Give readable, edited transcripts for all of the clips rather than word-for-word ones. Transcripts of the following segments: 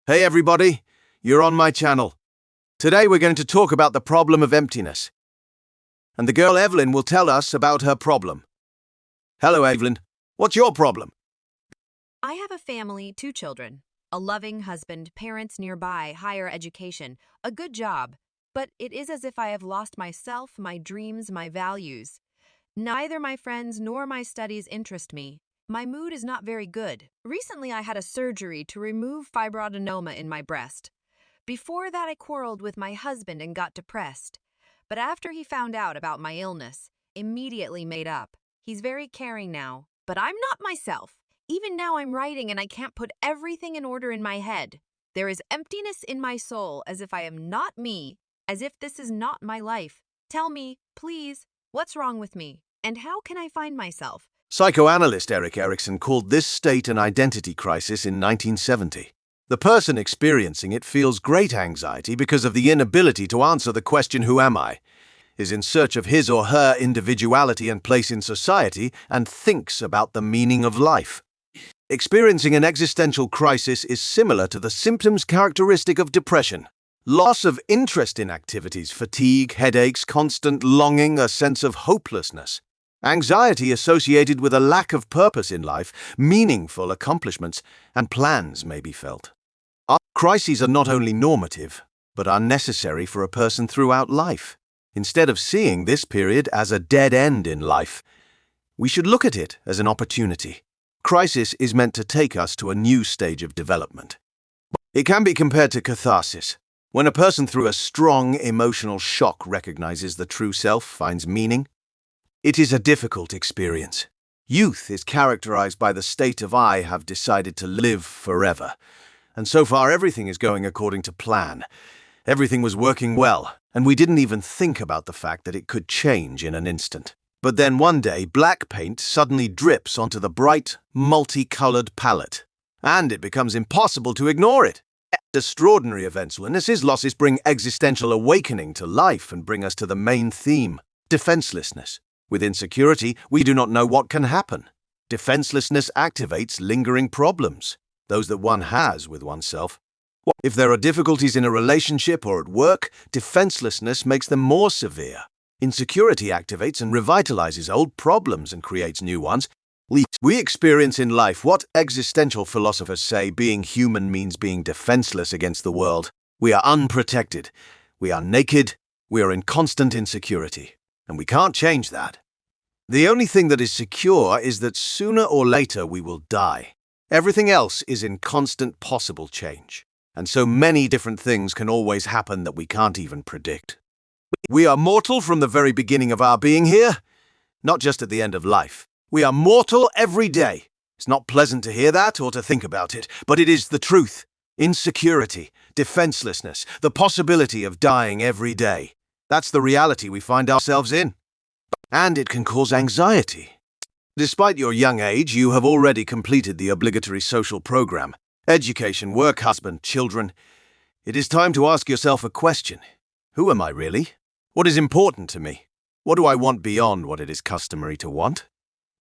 Hey everybody, you're on my channel. Today we're going to talk about the problem of emptiness. And the girl Evelyn will tell us about her problem. Hello Evelyn, what's your problem? I have a family, 2 children, a loving husband, parents nearby, higher education, a good job. But it is as if I have lost myself, my dreams, my values. Neither my friends nor my studies interest me. My mood is not very good. Recently, I had a surgery to remove fibroadenoma in my breast. Before that, I quarreled with my husband and got depressed. But after he found out about my illness, immediately made up. He's very caring now, but I'm not myself. Even now I'm writing and I can't put everything in order in my head. There is emptiness in my soul as if I am not me, as if this is not my life. Tell me, please, what's wrong with me? And how can I find myself? Psychoanalyst Erik Erikson called this state an identity crisis in 1970. The person experiencing it feels great anxiety because of the inability to answer the question, who am I? Is in search of his or her individuality and place in society and thinks about the meaning of life. Experiencing an existential crisis is similar to the symptoms characteristic of depression. Loss of interest in activities, fatigue, headaches, constant longing, a sense of hopelessness. Anxiety associated with a lack of purpose in life, meaningful accomplishments, and plans may be felt. Our crises are not only normative, but are necessary for a person throughout life. Instead of seeing this period as a dead end in life, we should look at it as an opportunity. Crisis is meant to take us to a new stage of development. It can be compared to catharsis. When a person through a strong emotional shock recognizes the true self, finds meaning. It is a difficult experience. Youth is characterized by the state of I have decided to live forever. And so far everything is going according to plan. Everything was working well, and we didn't even think about the fact that it could change in an instant. But then one day, black paint suddenly drips onto the bright, multicolored palette, and it becomes impossible to ignore it. Extraordinary events, illnesses, losses bring existential awakening to life and bring us to the main theme, defenselessness. With insecurity, we do not know what can happen. Defenselessness activates lingering problems, those that one has with oneself. If there are difficulties in a relationship or at work, defenselessness makes them more severe. Insecurity activates and revitalizes old problems and creates new ones. We experience in life what existential philosophers say being human means being defenseless against the world. We are unprotected. We are naked. We are in constant insecurity. And we can't change that. The only thing that is secure is that sooner or later we will die. Everything else is in constant possible change. And so many different things can always happen that we can't even predict. We are mortal from the very beginning of our being here, not just at the end of life. We are mortal every day. It's not pleasant to hear that or to think about it, but it is the truth. Insecurity, defenselessness, the possibility of dying every day. That's the reality we find ourselves in. And it can cause anxiety. Despite your young age, you have already completed the obligatory social program. Education, work, husband, children. It is time to ask yourself a question. Who am I really? What is important to me? What do I want beyond what it is customary to want?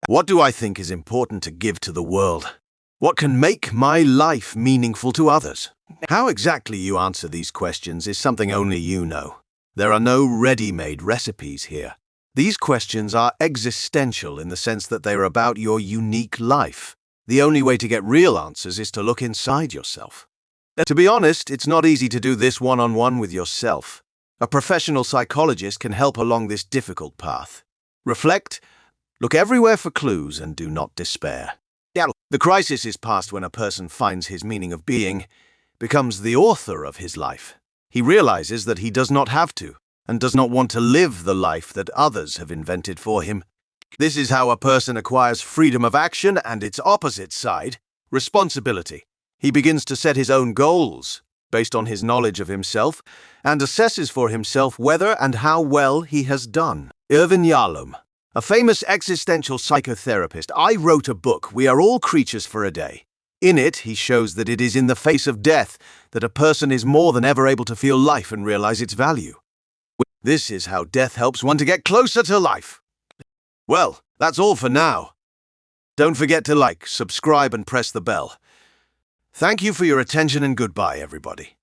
What do I think is important to give to the world? What can make my life meaningful to others? How exactly you answer these questions is something only you know. There are no ready-made recipes here. These questions are existential in the sense that they are about your unique life. The only way to get real answers is to look inside yourself. To be honest, it's not easy to do this one-on-one with yourself. A professional psychologist can help along this difficult path. Reflect, look everywhere for clues, and do not despair. The crisis is past when a person finds his meaning of being, becomes the author of his life. He realizes that he does not have to, and does not want to live the life that others have invented for him. This is how a person acquires freedom of action and its opposite side, responsibility. He begins to set his own goals, based on his knowledge of himself, and assesses for himself whether and how well he has done. Irvin Yalom, a famous existential psychotherapist, wrote a book, We Are All Creatures for a Day. In it, he shows that it is in the face of death that a person is more than ever able to feel life and realize its value. This is how death helps one to get closer to life. Well, that's all for now. Don't forget to like, subscribe, and press the bell. Thank you for your attention and goodbye, everybody.